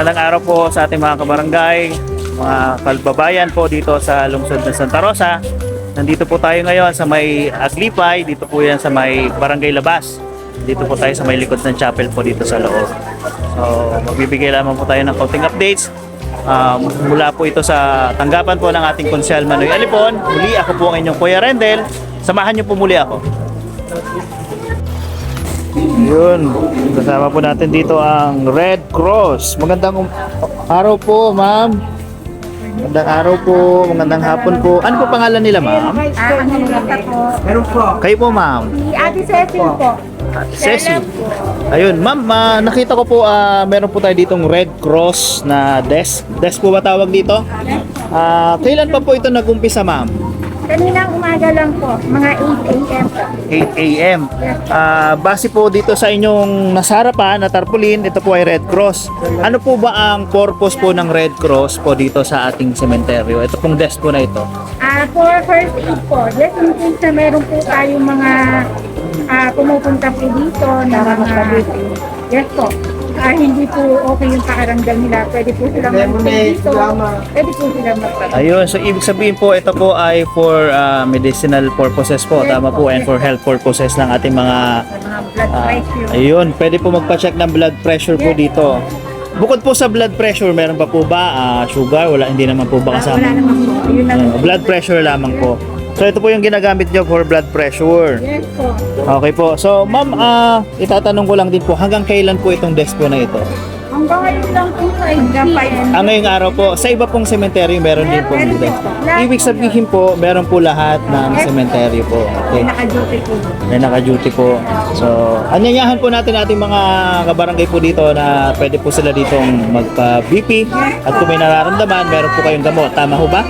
Magandang araw po sa ating mga kabarangay, mga kalbabayan po dito sa lungsod ng Santa Rosa. Nandito po tayo ngayon sa may Aglipay, dito po yan sa may Barangay Labas. Dito po tayo sa may likod ng chapel po dito sa loob. So magbibigay lamang po tayo ng konting updates. Mula po ito sa tanggapan po ng ating Konsyal Manoy Alipon. Muli ako po ang inyong Kuya Rendel. Samahan niyo po muli ako. Yun, kasama po natin dito ang Red Cross. Magandang araw po, ma'am. Magandang araw po, magandang hapon po. Ano po pangalan nila, ma'am? Meron po. Kayo po, ma'am. Si Ate Cecil po. Ceci. Ayun, ma'am, nakita ko po meron po tayo ditong Red Cross na desk. Desk po ba tawag dito? Kailan pa po ito nag-umpisa, ma'am? Kaninang umaga lang po, mga 8 a.m. po. 8 a.m. Base po dito sa inyong nasarapan na tarpaulin, ito po ay Red Cross. Ano po ba ang purpose po ng Red Cross po dito sa ating sementeryo? Ito pong desk po na ito. For first aid po, just in case na meron po tayong mga pumupunta po dito na mga yes po. Hindi po okay yung pakaramdam nila. Pwede po silang mag-stay dito. Pwede po silang magpapalito. Ayun, so ibig sabihin po ito po ay for medicinal purposes po, tama po, and for health purposes ng ating mga Blood pressure. ayun, pwede po magpa-check ng blood pressure po dito. Bukod po sa blood pressure, meron pa po ba sugar? Wala, hindi naman po ba Wala kasama? naman po. Yun lang. Blood pressure lamang po. So ito po yung ginagamit nyo for blood pressure. Yes po. Okay po. So ma'am, itatanong ko lang din po, hanggang kailan po itong desk po na ito? Hanggang ngayon lang po sa hanggang Ngayong araw po, sa iba pong sementeryo meron din po Meron desk. po. Ibig sabihin po, meron po lahat ng sementeryo po. Okay. naka-duty po. May naka-duty po. So, anyayahan po natin ating mga kabarangay po dito na pwede po sila ditong magpa-BP at kung may nararamdaman, meron po kayong gamot. Tama ho ba?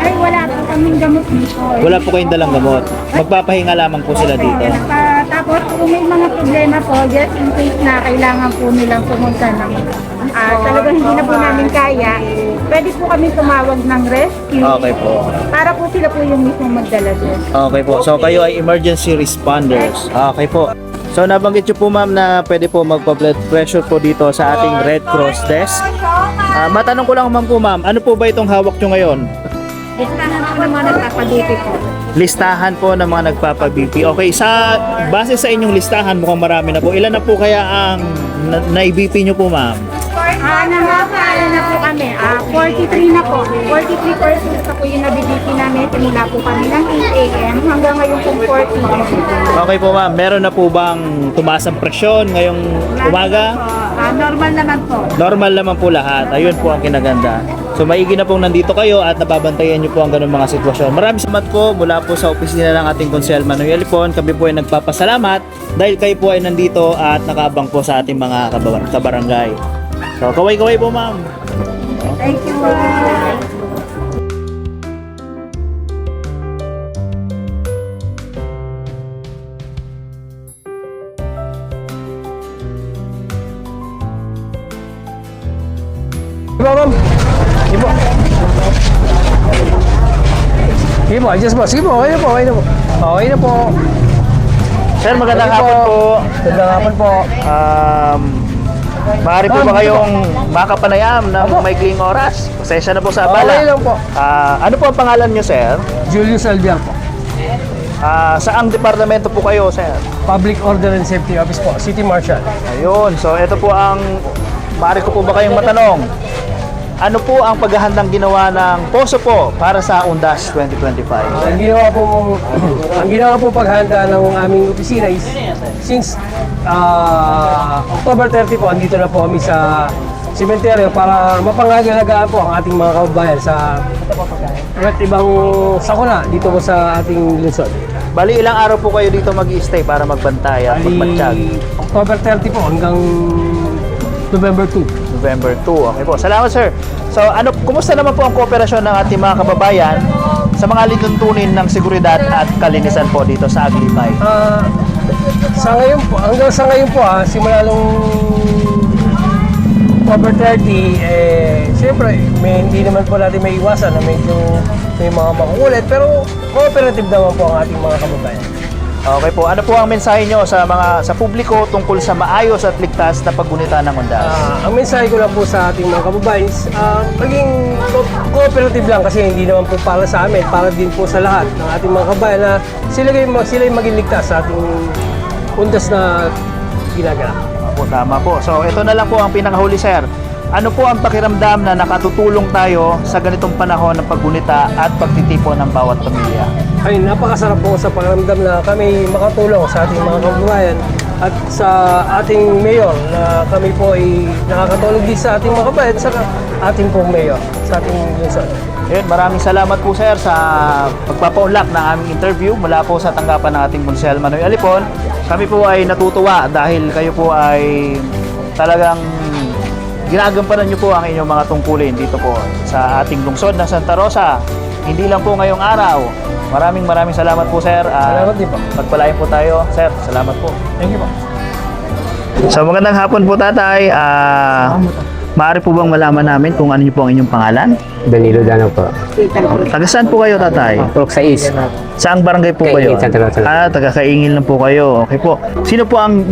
Ay, wala po kaming gamot dito. Wala po kayong dalang gamot. Magpapahinga lamang po sila dito. Tapos kung may mga problema po, just in case na kailangan po nilang pumunta ng talagang hindi na po namin kaya, pwede po kami tumawag ng rescue Okay po. para po sila po yung mismo magdala doon. Okay po. So, kayo ay emergency responders. Okay po. So, nabanggit nyo po ma'am na pwede po magpa-blood pressure po dito sa ating Red Cross desk. Matanong ko lang ma'am po ma'am, ano po ba itong hawak nyo ngayon? Listahan po ng mga nagpapaduty po. Listahan po ng mga nagpapa-BP. Okay, base sa inyong listahan, mukhang marami na po. Ilan na po kaya ang na-BP nyo po ma'am? Namamaala na po kami. 43 na po. 43 persons na po yung nabibiki namin. Simula po kami ng 8 a.m. hanggang ngayon po 40. Okay po ma'am, meron na po bang tumaas ang presyon ngayong umaga? Normal naman po. Normal naman po lahat. Ayun po ang kinaganda. So maigi na pong nandito kayo at nababantayan niyo po ang ganung mga sitwasyon. Maraming salamat po mula po sa opisina ng ating Konsyal Manoy Alipon. Kami po ay nagpapasalamat dahil kayo po ay nandito at nakaabang po sa ating mga kabarangay. So kaway-kaway po ma'am. Thank you. Diba, ma'am? Sige po. Sige po, adjust po. Sige po, okay na po, okay na po. Okay na po. Sir, magandang hapon po. Magandang hapon po. Maaari po ba kayong makapanayam ng maikling oras? Pasensya na po sa abala. Okay lang po. Ano po ang pangalan niyo, sir? Julius Albiar po. Saang departamento po kayo, sir? Public Order and Safety Office po, City Marshal. Ayun, so ito po ang maaari ko po ba kayong matanong? Ano po ang paghahandang ginawa ng Poso po para sa Undas 2025? Ang ginawa po paghanda ng aming opisina is since October 30 po, andito na po kami sa sementeryo para mapangalagaan po ang ating mga kababayan sa iba't ibang sakuna dito po sa ating lungsod. Bali, ilang araw po kayo dito mag-i-stay para magbantay at magbatsyag? October 30 po hanggang November 2. November 2. Okay po. Salamat, sir. So, kumusta naman po ang kooperasyon ng ating mga kababayan sa mga lituntunin ng seguridad at kalinisan po dito sa Aglipay? Sa ngayon po, hanggang sa ngayon po simula nung October 30, siyempre, hindi naman po natin may iwasan na medyo may mga makukulit, pero cooperative naman po ang ating mga kababayan. Okay po. Ano po ang mensahe nyo sa publiko tungkol sa maayos at ligtas na paggunita ng undas? Ang mensahe ko lang po sa ating mga kababayan is maging cooperative lang kasi hindi naman po para sa amin, para din po sa lahat ng ating mga kababayan na sila yung maging ligtas sa ating undas na ginagawa. Opo, tama po. So, ito na lang po ang pinakahuli, sir. Ano po ang pakiramdam na nakatutulong tayo sa ganitong panahon ng paggunita at pagtitipon ng bawat pamilya? Ay, napakasarap po sa pakiramdam na kami makatulong sa ating mga kababayan at sa ating mayor na kami po ay nakakatulong din sa ating mga kababayan sa ating pong mayor, sa ating lungsod. Ayun, maraming salamat po, sir, sa pagpapaunlak ng aming interview mula po sa tanggapan ng ating Konsehal Manoy Alipon. Kami po ay natutuwa dahil kayo po ay talagang ginagampanan niyo po ang inyong mga tungkulin dito po sa ating lungsod ng Santa Rosa. Hindi lang po ngayong araw. Maraming salamat po, sir. Salamat din po. Pagpalain po tayo, sir. Salamat po. Thank you po. So magandang hapon po, tatay. Maaari po bang malaman namin kung ano niyo po ang inyong pangalan? Danilo Dano po. Taga saan po kayo, tatay? Purok sa East. Saang barangay po kayo? Kaingin, Santa Rosa. Taga Kaingin lang po kayo. Okay po. Sino po ang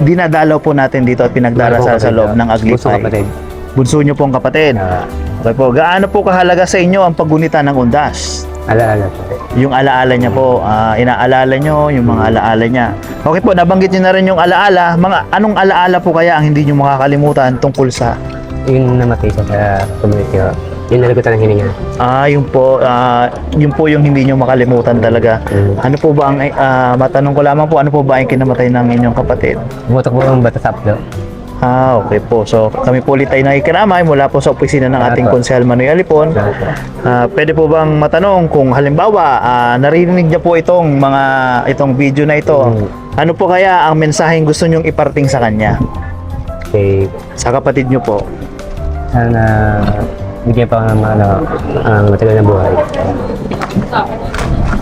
dinadalaw po natin dito at pinagdarasal sa loob ng Gusto Aglipay? kapatid. Bunso niyo pong kapatid. Okay po. Gaano po kahalaga sa inyo ang paggunita ng undas? Alaala po. Yung alaala niya po, inaalala niyo yung mga alaala niya. Okay po, nabanggit niyo na rin yung alaala. Anong alaala po kaya ang hindi niyo makakalimutan tungkol sa Yung namatay siya sa community ko. Yung nalagutan ng hininga. yun po yung hindi nyo makalimutan talaga. Ano po ba ang, matanong ko lamang po, ano po ba ang kinamatay ng inyong kapatid? Bumotok po yung bata sa uplo. Okay po. So, kami po ulit ay nakikiramay mula po sa opisina ng ating Konsehal Manoy Alipon. Pwede po bang matanong kung halimbawa, narinig niyo po itong video na ito, ano po kaya ang mensaheng gusto nyong iparting sa kanya? Okay. Sa kapatid nyo po? Sana bigyan pa ng mga matagal na buhay.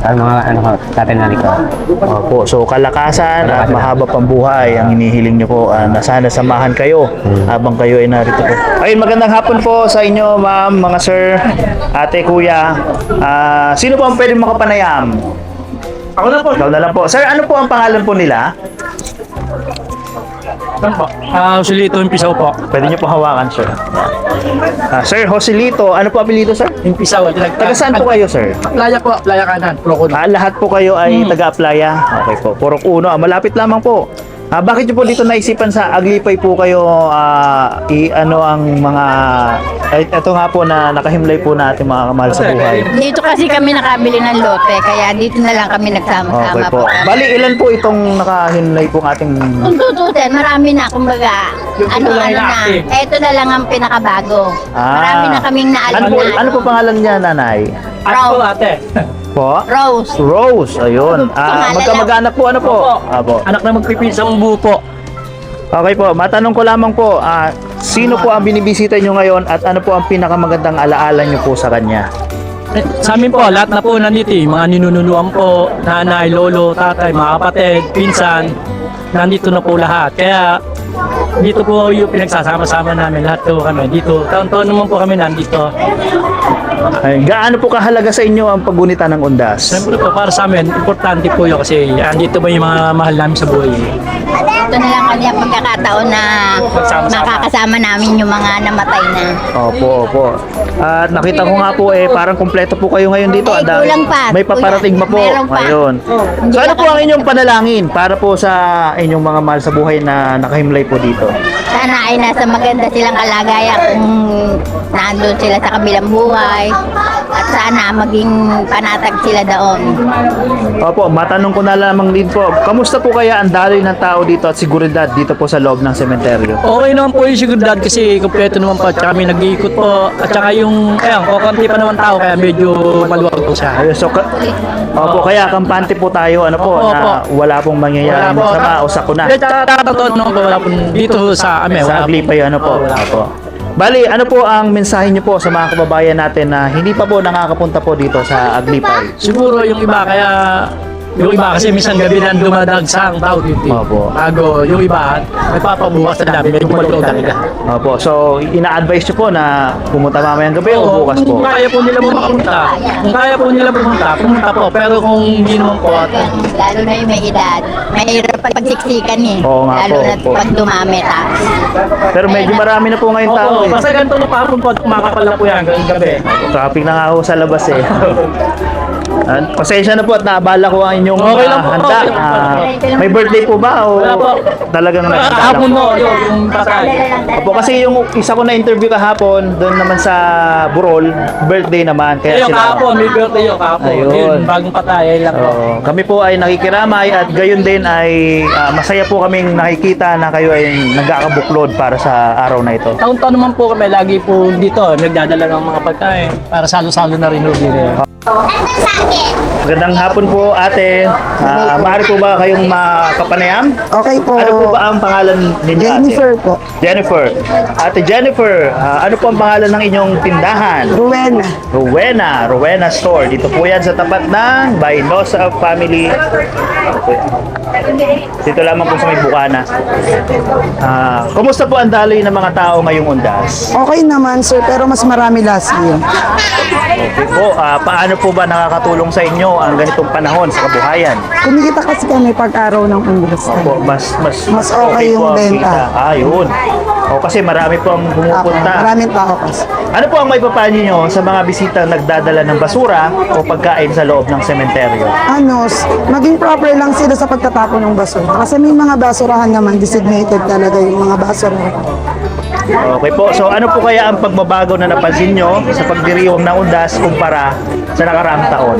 Sana mga tatay na ko. Opo, so kalakasan at mahaba pang buhay ang hinihiling nyo po na sana samahan kayo habang kayo ay narito po. Ayun, magandang hapon po sa inyo, ma'am, mga sir, ate, kuya. Sino po ang pwedeng makapanayam? Ako na po. Ikaw na lang po. Sir, ano po ang pangalan po nila? Joselito Impisaw po. Pwede nyo po hawakan, sir. Sir Joselito, ano po apelido, sir? Impisaw. Taga saan po kayo, sir? Playa po, Playa Kanan, Procon. Lahat po kayo ay taga-aplaya? Okay po. Purok Uno. Malapit lamang po. Bakit nyo po dito naisipan sa Aglipay po kayo ito nga po na nakahimlay po natin mga kamahal sa buhay. Dito kasi kami nakabili ng lote, kaya dito na lang kami Okay nagsama-sama po. Bali, ilan po itong nakahimlay pong ating... Kung tututin, marami na, kumbaga, na. Ito na lang ang pinakabago. Marami na kaming naalam na. Ano po pangalan niya, nanay? Ako ate. Po? Rose. Rose, ayun. Pangalan Magkamag-anak po, ano po? Apo. Anak na magpipinsang buo po. Okay po, matanong ko lamang po, sino po ang binibisita nyo ngayon at ano po ang pinakamagandang alaala nyo po sa kanya? Sa amin po, lahat na po nandito, mga ninununuan po, nanay, lolo, tatay, mga kapatid, pinsan, nandito na po lahat. Kaya dito po yung pinagsasama-sama namin, lahat po kami dito. Taon-taon naman po kami nandito. Ay, gaano po kahalaga sa inyo ang paggunita ng undas? Siyempre po, para sa amin, importante po yun kasi andito ba yung mga mahal namin sa buhay. Ito na lang kami ang pagkakataon na makakasama namin yung mga namatay na. Opo. At nakita ko nga po parang kumpleto po kayo ngayon dito. Eh, kulang pa. May paparating pa po Meron pa. ngayon. So ano po ang inyong panalangin para po sa inyong mga mahal sa buhay na nakahimlay po dito? Sana ay nasa maganda silang kalagayan kung nandun sila sa kabilang buhay. At sana maging panatag sila doon. Opo, matanong ko na lamang din po. Kamusta po kaya ang daloy ng tao dito at seguridad dito po sa loob ng sementeryo? Okay naman po yung seguridad kasi kompleto naman po. Tsaka kami nag-iikot po. At saka yung, kukunti pa naman tao kaya medyo maluwag po siya. Ayun, so, opo, kaya kampante po tayo, ano po, Opo, na wala pong mangyayaring masama o sakuna. Totoo naman po, wala po dito sa amin. Sa Aglipay, ano po? Opo. Bali, ano po ang mensahe niyo po sa mga kababayan natin na hindi pa po nakakapunta po dito sa Aglipay? Siguro yung iba kaya Yung iba kasi minsan gabi na dumadagsang tao dito. Opo. Bago yung iba, nagpapabukas na dami, medyo malutong talaga. Opo. So, ina-advise nyo po na pumunta mamayang gabi o bukas po? Kung kaya po nila pumunta, pumunta po. Pero kung hindi naman po, Lalo na yung may edad. Mahirap pagsiksikan eh. Oo nga Lalo po, na opo. pag dumami tayo. Pero medyo marami na po ngayon tao oo, eh. basta ganito na parang po, kumakapal na po yan hanggang gabi. Traffic na nga ako sa labas eh. Pasensya na po at naabala ko ang inyong Okay lang po, handa. okay lang po. May birthday po ba o Wala po. talagang nakikita Kahapon lang? no, yung patay. Opo, kasi yung isa ko na interview kahapon doon naman sa Burol, birthday naman. Kaya Yung sila. kahapon, may birthday yung kahapon. Ayun. Yun, bagong patay, ayun lang po. Kami po ay nakikiramay at gayon din ay masaya po kaming nakikita na kayo ay nagkakabuklod para sa araw na ito. Taon-taon naman po kami, lagi po dito, nagdadala ng mga pagkain para salo-salo na rin ulit. Magandang hapon po ate. Maaari po ba kayong makapanayam? Okay po. Ano po ba ang pangalan ninyo Jennifer ate? po. Jennifer. Ate Jennifer, ano po ang pangalan ng inyong tindahan? Rowena. Rowena Store. Dito po yan sa tapat ng Bainosa Family. Dito lamang po sa may Bukana. Kumusta po ang daloy ng mga tao ngayong undas? Okay naman sir, pero mas marami last year. Okay po, paano po ba nakakatulong sa inyo ang ganitong panahon sa kabuhayan? Kumikita kasi kami pag-araw ng undas. Po, mas okay yung po ang benta. kita. Yun. O kasi marami po ang Ako, pumupunta. maraming tao kasi. Ano po ang may papayo nyo sa mga bisitang nagdadala ng basura o pagkain sa loob ng sementeryo? Maging proper lang sila sa pagtatapon ng basura. Kasi may mga basurahan naman, designated talaga yung mga basurahan. Okay po. So ano po kaya ang pagbabago na napansin nyo sa pagdiriwang ng undas kumpara sa nakaraang taon?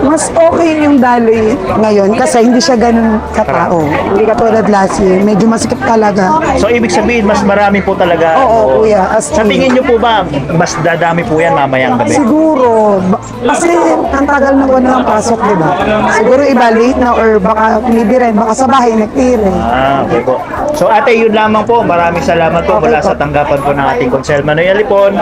Mas okay yung daloy ngayon kasi hindi siya ganun katao. Hindi katulad last year. Medyo masikip talaga. So ibig sabihin mas marami po talaga. Oo, kuya. As Sa tingin nyo po ba mas dadami po yan mamayang gabi? Siguro. Kasi ang tagal na wala ng pasok, di ba? Siguro iba late na or baka maybe rin, baka sa bahay nagtire. Okay po. So ate, yun lamang po. Maraming salamat po Okay mula po. sa tanggapan po ng ating Konsel Manoy Alipon.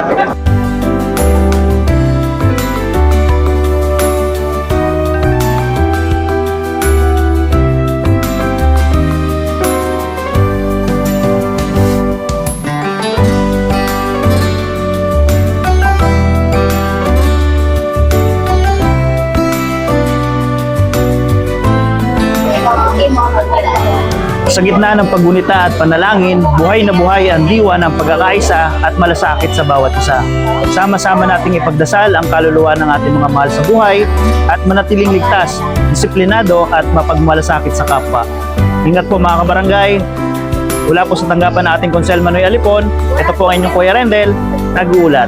Sa gitna ng paggunita at panalangin, buhay na buhay ang diwa ng pagkakaisa at malasakit sa bawat isa. Sama-sama nating ipagdasal ang kaluluwa ng ating mga mahal sa buhay at manatiling ligtas, disiplinado at mapagmalasakit sa kapwa. Ingat po mga kabarangay. Mula po sa tanggapan ng ating Konsel Manoy Alipon, ito po ang inyong Kuya Rendel, nag-uulat.